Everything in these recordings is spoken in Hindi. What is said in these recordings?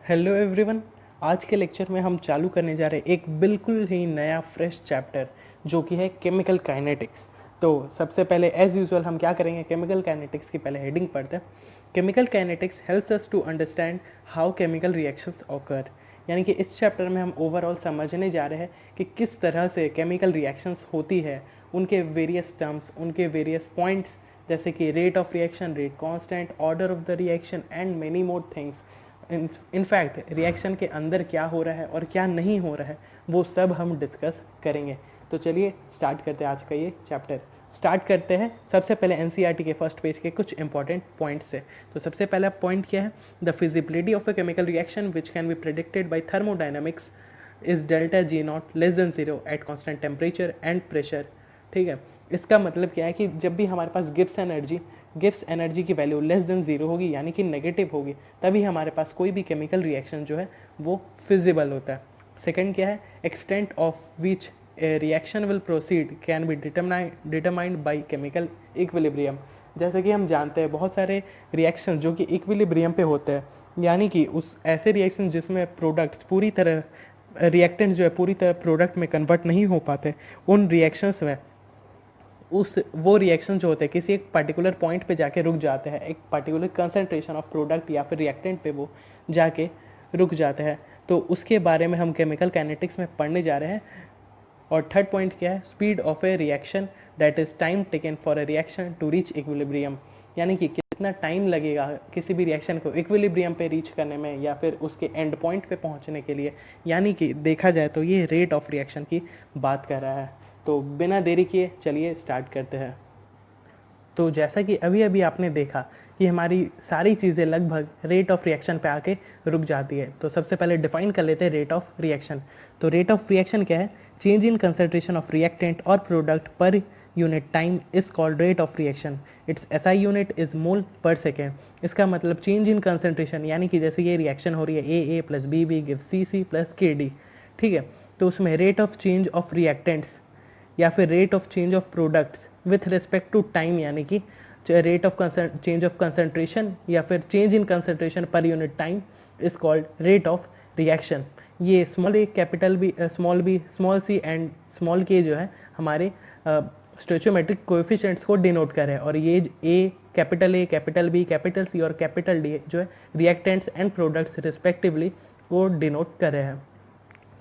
Hello everyone. आज के लेक्चर में हम चालू करने जा रहे हैं एक बिल्कुल ही नया फ्रेश चैप्टर जो कि है केमिकल काइनेटिक्स। तो सबसे पहले एज यूजुअल हम क्या करेंगे, केमिकल काइनेटिक्स की पहले हेडिंग पढ़ते हैं। Chemical kinetics helps us to understand how chemical reactions occur. यानी कि इस चैप्टर में हम ओवरऑल समझने जा रहे हैं कि किस तरह से केमिकल रिएक्शंस होती है, उनके वेरियस टर्म्स, उनके वेरियस पॉइंट्स, जैसे कि rate of reaction, rate constant, order of the reaction and many more things. In fact reaction के अंदर क्या हो रहा है और क्या नहीं हो रहा है वो सब हम डिस्कस करेंगे। तो चलिए स्टार्ट करते हैं आज का ये चैप्टर। स्टार्ट करते हैं सबसे पहले एनसीईआरटी के फर्स्ट पेज के कुछ इंपॉर्टेंट पॉइंट्स से। तो सबसे पहला पॉइंट क्या है, the feasibility of a chemical reaction which can be predicted by thermodynamics is delta G not less than zero at constant temperature and pressure. ठीक है, इसका मतलब क्या है कि जब भी हमारे पास गिब्स एनर्जी की वैल्यू लेस देन जीरो होगी यानी कि नेगेटिव होगी, तभी हमारे पास कोई भी केमिकल रिएक्शन जो है वो फिजिबल होता है। सेकंड क्या है, extent of which reaction will proceed can be determined by chemical equilibrium. जैसे कि हम जानते हैं बहुत सारे रिएक्शन जो कि इक्विलिब्रियम पे होते हैं, यानी कि उस ऐसे रिएक्शन जिसमें प्रोडक्ट्स पूरी तरह रिएक्टेंट जो है पूरी तरह प्रोडक्ट में कन्वर्ट नहीं हो पाते, उन रिएक्शंस में वो रिएक्शन जो होते हैं किसी एक पर्टिकुलर पॉइंट पे जाके रुक जाते हैं, एक पर्टिकुलर कंसंट्रेशन ऑफ प्रोडक्ट या फिर रिएक्टेंट पे वो जाके रुक जाते हैं। तो उसके बारे में हम केमिकल काइनेटिक्स में पढ़ने जा रहे हैं। और थर्ड पॉइंट क्या है, speed of a reaction that is time taken for a reaction to reach equilibrium. यानी कि कितना टाइम लगेगा किसी भी रिएक्शन को इक्विलिब्रियम पे रीच करने में या फिर उसके एंड पॉइंट पे पहुंचने के लिए। यानी कि देखा जाए तो ये रेट ऑफ रिएक्शन की बात कर रहा है। तो बिना देरी किए चलिए स्टार्ट करते हैं। तो जैसा कि अभी अभी आपने देखा कि हमारी सारी चीज़ें लगभग रेट ऑफ रिएक्शन पे आके रुक जाती है। तो सबसे पहले डिफाइन कर लेते हैं रेट ऑफ रिएक्शन। तो रेट ऑफ रिएक्शन क्या है, change in concentration of reactant और product per unit time is called rate of reaction. Its SI unit is mole per second. इसका मतलब चेंज इन कंसंट्रेशन, यानी कि जैसे ये रिएक्शन हो रही है A plus B give C plus K D. ठीक है, तो उसमें rate of change of reactants या फिर rate of change of products with respect to time, यानी कि rate of change of concentration या फिर change in concentration per unit time is called rate of reaction. ये small A capital B small C and small K जो है हमारे स्टोइचोमेट्रिक कोएफिशिएंट्स को डिनोट कर रहे हैं, और ये ए कैपिटल बी कैपिटल सी और कैपिटल डी जो है रिएक्टेंट्स एंड प्रोडक्ट्स रिस्पेक्टिवली को डिनोट कर रहे हैं।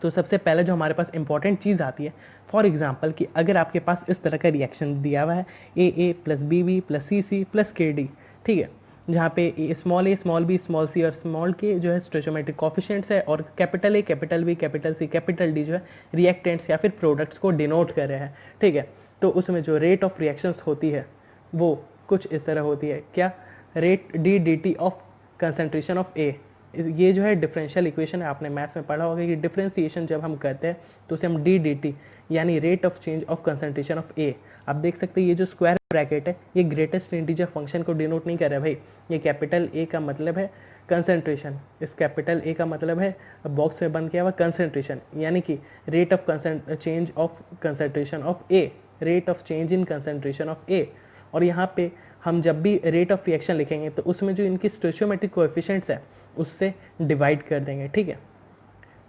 तो सबसे पहले जो हमारे पास इंपॉर्टेंट चीज़ आती है, फॉर एग्जांपल कि अगर आपके पास इस तरह का रिएक्शन दिया हुआ है A plus B plus C plus K D, ठीक है, जहाँ पे A small B small C और स्मॉल के जो है स्टोइचोमेट्रिक कोएफिशिएंट्स है, और capital A capital B capital C capital D जो है रिएक्टेंट्स या फिर प्रोडक्ट्स को डिनोट कर रहे हैं। ठीक है, तो उसमें जो रेट ऑफ रिएक्शंस होती है वो कुछ इस तरह होती है, क्या, rate D D T of concentration of A. ये जो है डिफरेंशियल इक्वेशन है, आपने मैथ्स में पढ़ा होगा कि डिफरेंशिएशन जब हम करते हैं तो उसे हम डी डी टी यानी rate of change of concentration of A. आप देख सकते हैं ये जो स्क्वायर ब्रैकेट है ये ग्रेटेस्ट इंटीजर फंक्शन को डिनोट नहीं कर रहा है भाई। ये कैपिटल ए का मतलब है कंसंट्रेशन, इस कैपिटल ए का मतलब है बॉक्स में बंद किया हुआ कंसंट्रेशन, यानी कि rate of change of concentration of A, rate of change in concentration of ए। और यहाँ पे हम जब भी रेट ऑफ रिएक्शन लिखेंगे तो उसमें जो इनकी स्टोइचोमेट्रिक कोएफिशिएंट्स है उससे डिवाइड कर देंगे। ठीक है,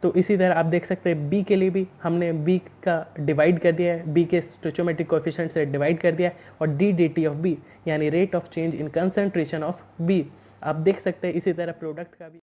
तो इसी तरह आप देख सकते हैं बी के लिए भी हमने बी का डिवाइड कर दिया है, बी के स्टोइचोमेट्रिक कोएफिशिएंट से डिवाइड कर दिया है, और D D T of B यानी rate of change in concentration of B आप देख सकते हैं। इसी तरह प्रोडक्ट का भी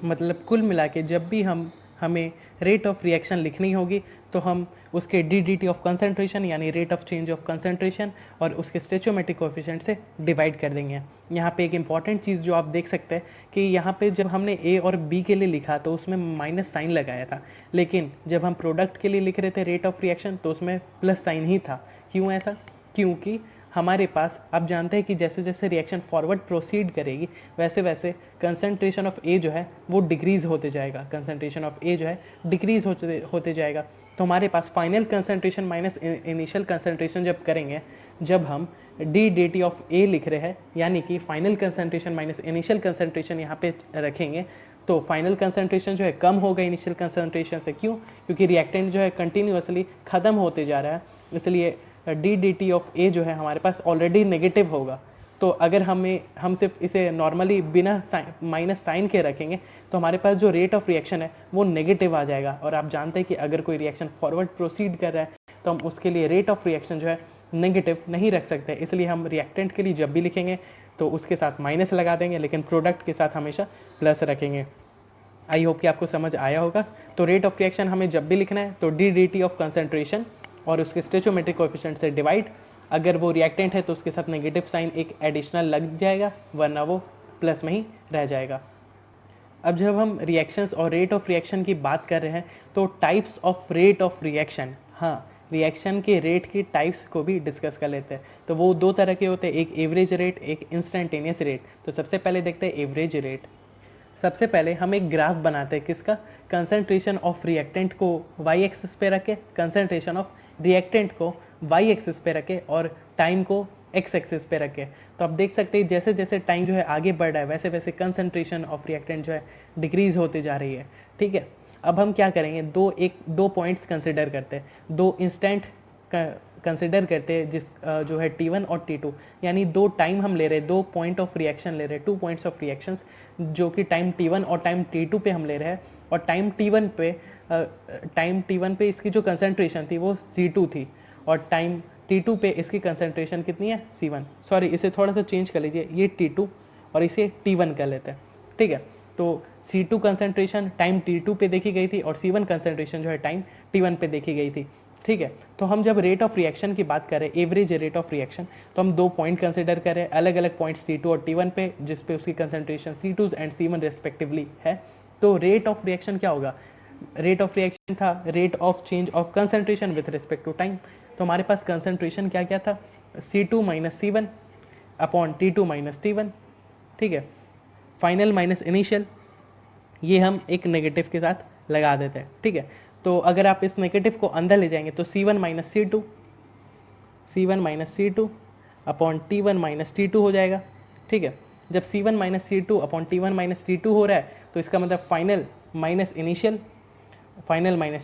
मतलब कुल मिला के जब भी हमें रेट ऑफ रिएक्शन लिखनी होगी तो हम उसके D D T of concentration यानी rate of change of concentration और उसके स्टोइचोमेट्रिक कोएफिशिएंट से डिवाइड कर देंगे। यहाँ पे एक इंपॉर्टेंट चीज़ जो आप देख सकते हैं कि यहाँ पे जब हमने ए और बी के लिए लिखा तो उसमें माइनस साइन लगाया था, लेकिन जब हम प्रोडक्ट के लिए लिख रहे थे रेट ऑफ रिएक्शन तो उसमें प्लस साइन ही था। क्यों ऐसा? क्योंकि हमारे पास आप जानते हैं कि जैसे जैसे रिएक्शन फॉरवर्ड प्रोसीड करेगी वैसे वैसे कंसंट्रेशन ऑफ ए जो है वो डिक्रीज होते जाएगा, कंसंट्रेशन ऑफ ए जो है डिक्रीज होते जाएगा। तो हमारे पास final concentration minus initial concentration जब करेंगे, जब हम D D T of a लिख रहे हैं यानी कि final concentration minus initial concentration यहाँ पे रखेंगे, तो फाइनल कंसंट्रेशन जो है कम होगा इनिशियल कंसंट्रेशन से। क्यों? क्योंकि रिएक्टेंट जो है कंटिन्यूअसली खत्म होते जा रहा है, इसलिए डी डी टी ऑफ ए जो है हमारे पास ऑलरेडी नेगेटिव होगा। तो अगर हम सिर्फ इसे नॉर्मली बिना माइनस साइन के रखेंगे तो हमारे पास जो रेट ऑफ रिएक्शन है वो नेगेटिव आ जाएगा। और आप जानते हैं कि अगर कोई रिएक्शन फॉरवर्ड प्रोसीड कर रहा है तो हम उसके लिए रेट ऑफ रिएक्शन जो है नेगेटिव नहीं रख सकते, इसलिए हम रिएक्टेंट के लिए जब भी लिखेंगे तो उसके साथ माइनस लगा देंगे, लेकिन प्रोडक्ट के साथ हमेशा प्लस रखेंगे। आई होप कि आपको समझ आया होगा। तो रेट ऑफ रिएक्शन हमें जब भी लिखना है तो D D T of concentration और उसके स्टोइचोमेट्रिक कोएफिशिएंट से डिवाइड, अगर वो रिएक्टेंट है तो उसके साथ नेगेटिव साइन एक एडिशनल लग जाएगा, वरना वो प्लस में ही रह जाएगा। अब जब हम रिएक्शंस और रेट ऑफ रिएक्शन की बात कर रहे हैं तो types of rate of reaction, हाँ रिएक्शन के रेट की टाइप्स को भी डिस्कस कर लेते हैं। तो वो दो तरह के होते हैं, एक एवरेज रेट, एक इंस्टेंटेनियस रेट। तो सबसे पहले देखते हैं एवरेज रेट। सबसे पहले हम एक ग्राफ बनाते हैं, किसका, कंसंट्रेशन ऑफ रिएक्टेंट को वाई एक्सिस पे रखे, कंसंट्रेशन ऑफ रिएक्टेंट को वाई एक्सिस पे रखे और टाइम को एक्स एक्सिस पे रखे। तो आप देख सकते हैं जैसे जैसे टाइम जो है आगे बढ़ रहा है वैसे वैसे कंसंट्रेशन ऑफ रिएक्टेंट जो है डिक्रीज होती जा रही है। ठीक है, अब हम क्या करेंगे, दो पॉइंट्स कंसिडर करते हैं, दो इंस्टेंट कंसिडर करते हैं, जिस जो है T1 और T2, यानी दो टाइम हम ले रहे हैं, दो पॉइंट ऑफ रिएक्शन ले रहे हैं, 2 पॉइंट्स ऑफ रिएक्शंस जो कि टाइम T1 और टाइम T2 पे हम ले रहे हैं। और टाइम T1 पे इसकी जो कंसंट्रेशन थी वो C2 थी और टाइम T2 पे इसकी कंसंट्रेशन कितनी है, C1। सॉरी, इसे थोड़ा सा चेंज कर लीजिए, ये T2 और इसे T1 कर लेते हैं। ठीक है, तो C2 कंसंट्रेशन टाइम T2 पे देखी गई थी और C1 कंसंट्रेशन जो है टाइम T1 पे देखी गई थी। ठीक है, तो हम जब रेट ऑफ रिएक्शन की बात करें, एवरेज रेट ऑफ रिएक्शन, तो हम दो पॉइंट कंसिडर करें, अलग अलग पॉइंट्स T2 और T1 पे, जिस पे उसकी concentration C2 and C1 respectively है। तो रेट ऑफ रिएक्शन क्या होगा, रेट ऑफ रिएक्शन था rate of change of concentration with respect to time. तो हमारे पास कंसंट्रेशन क्या क्या था, C2 minus C1 upon T2 minus T1। ठीक है, फाइनल माइनस इनिशियल, ये हम एक नेगेटिव के साथ लगा देते हैं। ठीक है, तो अगर आप इस नेगेटिव को अंदर ले जाएंगे तो C1 minus C2 upon T1 minus T2 हो जाएगा। ठीक है, जब C1 minus C2 upon T1 minus T2 हो रहा है तो इसका मतलब फाइनल माइनस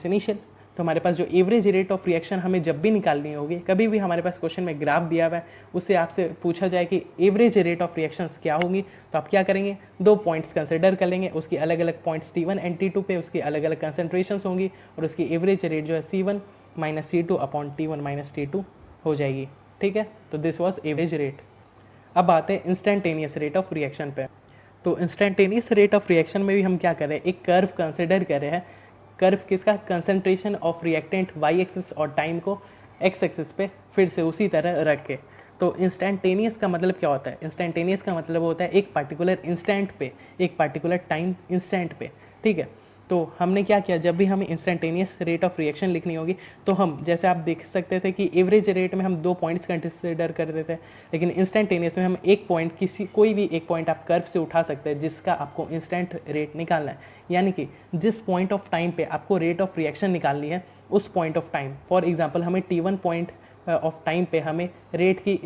इनिशियल। तो हमारे पास जो एवरेज रेट ऑफ रिएक्शन हमें जब भी निकालनी होगी, कभी भी हमारे पास क्वेश्चन में ग्राफ दिया हुआ है, उससे आपसे पूछा जाए कि एवरेज रेट ऑफ रिएक्शंस क्या होंगी, तो आप क्या करेंगे, दो पॉइंट्स कंसिडर कर लेंगे, उसकी अलग अलग पॉइंट्स T1 एंड T2 पे उसकी अलग अलग कंसंट्रेशंस होंगी और उसकी एवरेज रेट जो है C1 minus C2 upon T1 minus T2 हो जाएगी। ठीक है, तो दिस वॉज एवरेज रेट। अब आते हैं इंस्टेंटेनियस रेट ऑफ रिएक्शन पे। तो इंस्टेंटेनियस रेट ऑफ रिएक्शन में भी हम क्या कर रहे हैं, एक कर्व कंसिडर कर रहे हैं। कर्व किसका, concentration of reactant Y axis और टाइम को एक्स एक्सिस पे फिर से उसी तरह रख के। तो इंस्टेंटेनियस का मतलब क्या होता है, इंस्टेंटेनियस का मतलब होता है एक पार्टिकुलर इंस्टेंट पे, एक पार्टिकुलर टाइम इंस्टेंट पे। ठीक है, तो हमने क्या किया, जब भी हमें इंस्टेंटेनियस रेट ऑफ रिएक्शन लिखनी होगी तो हम, जैसे आप देख सकते थे कि एवरेज रेट में हम दो पॉइंट्स कंसिडर कर रहे थे, लेकिन इंस्टेंटेनियस में हम एक पॉइंट, कोई भी एक पॉइंट आप कर्व से उठा सकते हैं जिसका आपको इंस्टेंट रेट निकालना है। यानी कि जिस पॉइंट ऑफ टाइम पे आपको रेट ऑफ रिएक्शन निकालनी है, उस point of time, for example हमें T1 पॉइंट ऑफ टाइम पे हमें रेट की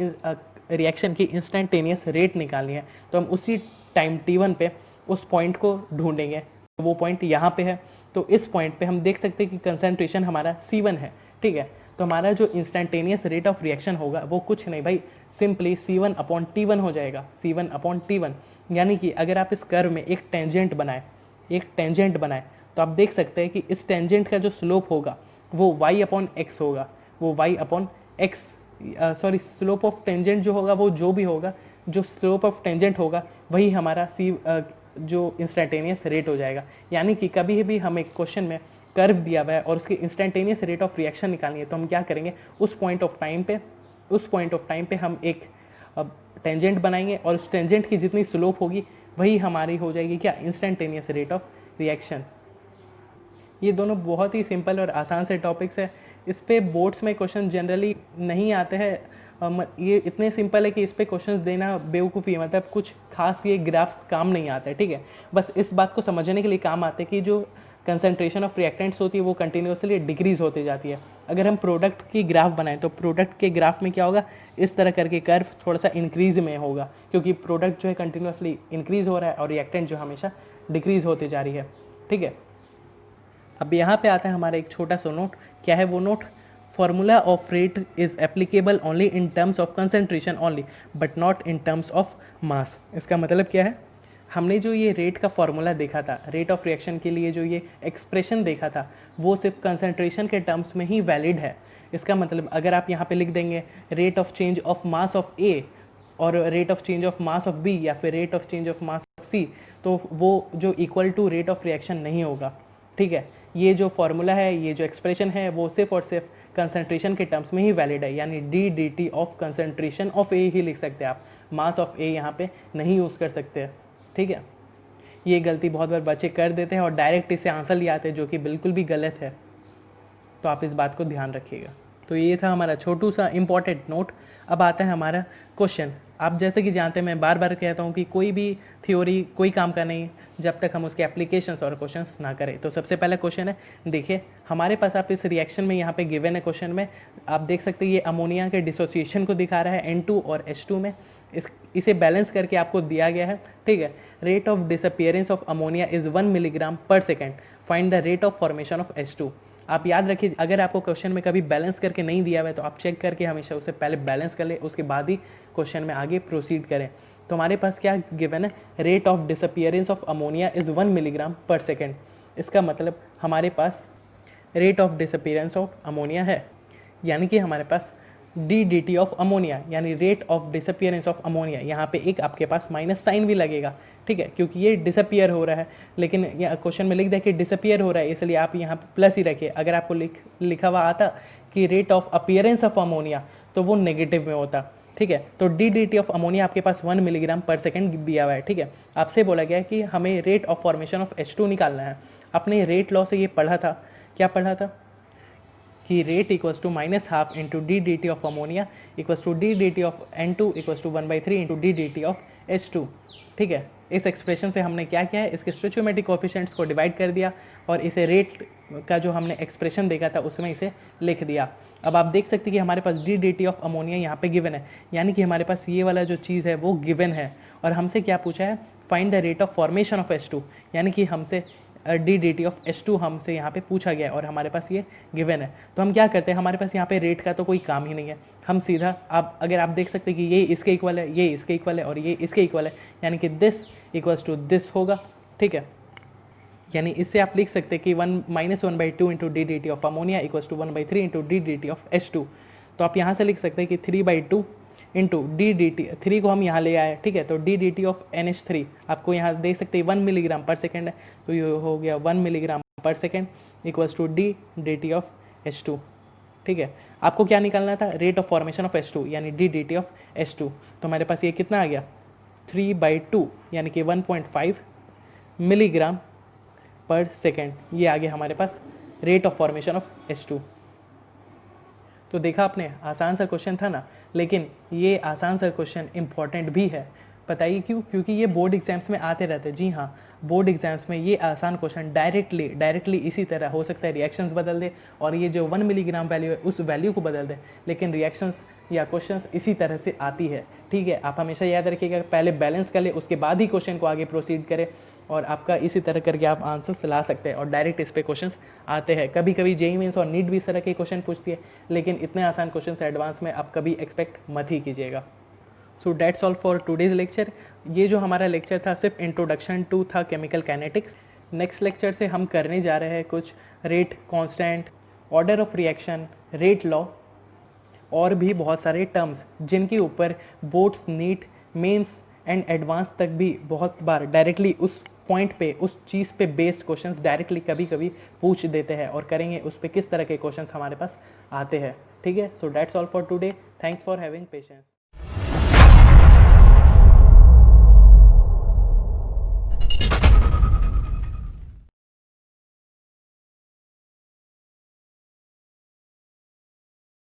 रिएक्शन की इंस्टेंटेनियस रेट निकालनी है, तो हम उसी टाइम T1 पे उस पॉइंट को ढूंढेंगे। वो पॉइंट यहाँ पे है, तो इस पॉइंट पे हम देख सकते हैं कि कंसंट्रेशन हमारा C1 है। ठीक है, तो हमारा जो इंस्टेंटेनियस रेट ऑफ रिएक्शन होगा वो कुछ नहीं भाई, सिंपली C1 अपॉन T1 हो जाएगा, C1 अपॉन T1। यानी कि अगर आप इस कर्व में एक टेंजेंट बनाए तो आप देख सकते हैं कि इस टेंजेंट का जो स्लोप होगा वो y अपॉन एक्स होगा, वो y upon x, sorry slope of tangent जो होगा वो जो भी होगा, जो स्लोप ऑफ टेंजेंट होगा वही हमारा जो इंस्टेंटेनियस रेट हो जाएगा। यानी कि कभी भी हमें क्वेश्चन में कर्व दिया हुआ है और उसकी इंस्टेंटेनियस रेट ऑफ रिएक्शन निकालनी है, तो हम क्या करेंगे, उस पॉइंट ऑफ टाइम पे हम एक टेंजेंट बनाएंगे और उस टेंजेंट की जितनी स्लोप होगी वही हमारी हो जाएगी क्या, इंस्टेंटेनियस रेट ऑफ रिएक्शन। ये दोनों बहुत ही सिंपल और आसान से टॉपिक्स है, इस पे बोर्ड्स में क्वेश्चन जनरली नहीं आते हैं। ये इतने सिंपल है कि इस पे क्वेश्चंस देना बेवकूफ़ी है, मतलब कुछ खास ये ग्राफ्स काम नहीं आते। ठीक है, बस इस बात को समझने के लिए काम आते हैं कि जो कंसंट्रेशन ऑफ रिएक्टेंट्स होती है वो कंटिन्यूसली डिक्रीज होती जाती है। अगर हम प्रोडक्ट की ग्राफ बनाएं तो प्रोडक्ट के ग्राफ में क्या होगा, इस तरह करके कर्व थोड़ा सा इंक्रीज में होगा, क्योंकि प्रोडक्ट जो है कंटिन्यूसली इंक्रीज हो रहा है और रिएक्टेंट जो हमेशा डिक्रीज होती जा रही है। ठीक है, अब यहाँ पे आता है हमारा एक छोटा सा नोट। क्या है वो note, formula of rate is applicable only in terms of concentration only but not in terms of mass. इसका मतलब क्या है, हमने जो ये रेट का फॉर्मूला देखा था, रेट ऑफ रिएक्शन के लिए जो ये एक्सप्रेशन देखा था, वो सिर्फ कंसंट्रेशन के टर्म्स में ही वैलिड है। इसका मतलब अगर आप यहाँ पे लिख देंगे rate of change of mass of ए और rate of change of mass of b या फिर rate of change of mass of c, तो वो जो equal to rate of reaction नहीं होगा। ठीक है, ये जो फॉर्मूला है, ये जो एक्सप्रेशन है, वो सिर्फ और सिर्फ कंसंट्रेशन के टर्म्स में ही वैलिड है, यानी d D T of concentration of a ही लिख सकते हैं आप, मास ऑफ ए यहाँ पे नहीं यूज़ कर सकते। ठीक है, ये गलती बहुत बार बच्चे कर देते हैं और डायरेक्ट इसे आंसर ले आते हैं, जो कि बिल्कुल भी गलत है। तो आप इस बात को ध्यान रखिएगा। तो ये था हमारा छोटू सा इंपॉर्टेंट नोट। अब आता है हमारा क्वेश्चन। आप जैसे कि जानते हैं, मैं बार बार कहता हूँ कि कोई भी थ्योरी कोई काम का नहीं जब तक हम उसके एप्लीकेशंस और क्वेश्चंस ना करें। तो सबसे पहला क्वेश्चन है, देखिए हमारे पास आप इस रिएक्शन में यहाँ पे गिवन है क्वेश्चन में, आप देख सकते हैं ये अमोनिया के डिसोसिएशन को दिखा रहा है N2 और H2 में। इसे बैलेंस करके आपको दिया गया है। ठीक है, rate of disappearance of ammonia is 1 milligram पर second, find the rate of formation of H2। आप याद रखिए, अगर आपको क्वेश्चन में कभी बैलेंस करके नहीं दिया हुआ है तो आप चेक करके हमेशा उसे पहले बैलेंस कर ले, उसके बाद ही क्वेश्चन में आगे प्रोसीड करें। तो हमारे पास क्या गिवन है, rate of disappearance of ammonia is 1 milligram पर सेकेंड। इसका मतलब हमारे पास rate of disappearance of ammonia है, यानी कि हमारे पास d D T of ammonia यानी rate of disappearance of ammonia, यहाँ पे एक आपके पास माइनस साइन भी लगेगा। ठीक है, क्योंकि ये डिसअपियर हो रहा है, लेकिन क्वेश्चन में लिख दिया कि डिसअपियर हो रहा है, इसलिए आप यहाँ पे प्लस ही रखिए। अगर आपको लिखा हुआ आता कि rate of appearance of ammonia तो वो नेगेटिव में होता। ठीक है, तो D D T of ammonia आपके पास 1 मिलीग्राम पर सेकेंड दिया हुआ है। ठीक है, आपसे बोला गया है कि हमें rate of formation of H2 निकालना है। अपने रेट लॉ से ये पढ़ा था, क्या पढ़ा था कि rate equals to -12 into D D T of ammonia equals to D D T of N2 equals to 1/3 into D D T of H2। ठीक है, इस एक्सप्रेशन से हमने क्या किया है, इसके स्टोइचियोमेट्रिक कोएफिशिएंट्स को डिवाइड कर दिया और इसे रेट का जो हमने एक्सप्रेशन देखा था उसमें इसे लिख दिया। अब आप देख सकते हैं कि हमारे पास d D T of ammonia यहाँ पे गिवन है, यानी कि हमारे पास ये वाला जो चीज़ है वो गिवन है। और हमसे क्या पूछा है, find the rate of formation of H2, यानी कि हमसे D D T of H2 हमसे यहाँ पे पूछा गया है और हमारे पास ये गिवन है। तो हम क्या करते हैं, हमारे पास यहाँ पे रेट का तो कोई काम ही नहीं है, हम सीधा अगर आप देख सकते हैं कि ये इसके इक्वल है, ये इसके इक्वल है और ये इसके इक्वल है, यानी कि दिस इक्वल्स टू दिस होगा। ठीक है, यानी इससे आप लिख सकते हैं कि 1-1/2 into D D T of ammonia equals to 1/3 into D D T of H2। तो आप यहाँ से लिख सकते हैं कि 3/2 इंटू डी डी टी, 3 को हम यहाँ ले आए। ठीक है, तो D D T of NH3 आपको यहाँ देख सकते हैं 1 मिलीग्राम पर सेकेंड है, तो ये हो गया 1 मिलीग्राम पर second equals to D D T of H2। ठीक है, आपको क्या निकालना था, rate of formation of H2 यानी d D T of H2। तो हमारे पास ये कितना आ गया, 3/2 यानी कि 1.5 मिलीग्राम पर सेकेंड, ये आ गया हमारे पास rate of formation of H2। तो देखा आपने, आसान सा क्वेश्चन था ना, लेकिन ये आसान सा क्वेश्चन इंपॉर्टेंट भी है। बताइए क्यों, क्योंकि ये बोर्ड एग्जाम्स में आते रहते हैं। जी हाँ, बोर्ड एग्जाम्स में ये आसान क्वेश्चन डायरेक्टली इसी तरह हो सकता है रिएक्शंस बदल दे और ये जो 1 मिलीग्राम वैल्यू है उस वैल्यू को बदल दे, लेकिन रिएक्शंस या क्वेश्चंस इसी तरह से आती है। ठीक है, आप हमेशा याद रखिएगा, पहले बैलेंस कर ले, उसके बाद ही क्वेश्चन को आगे प्रोसीड करें और आपका इसी तरह करके आप आंसर्स ला सकते हैं और डायरेक्ट इस पे क्वेश्चंस आते हैं। कभी कभी जेईई मेंस और नीट भी इस तरह के क्वेश्चन पूछती है, लेकिन इतने आसान क्वेश्चन एडवांस में आप कभी एक्सपेक्ट मत ही कीजिएगा। So that's all for today's lecture. ये जो हमारा लेक्चर था सिर्फ इंट्रोडक्शन टू था केमिकल काइनेटिक्स। नेक्स्ट लेक्चर से हम करने जा रहे हैं कुछ rate constant, order of reaction, rate law और भी बहुत सारे टर्म्स जिनके ऊपर boards, NEET, mains and advance तक भी बहुत बार डायरेक्टली उस पॉइंट पे, उस चीज़ पे बेस्ड क्वेश्चंस डायरेक्टली कभी कभी पूछ देते हैं और करेंगे उस पर किस तरह के क्वेश्चंस हमारे पास आते हैं। ठीक है, so that's all for today, thanks for having patience.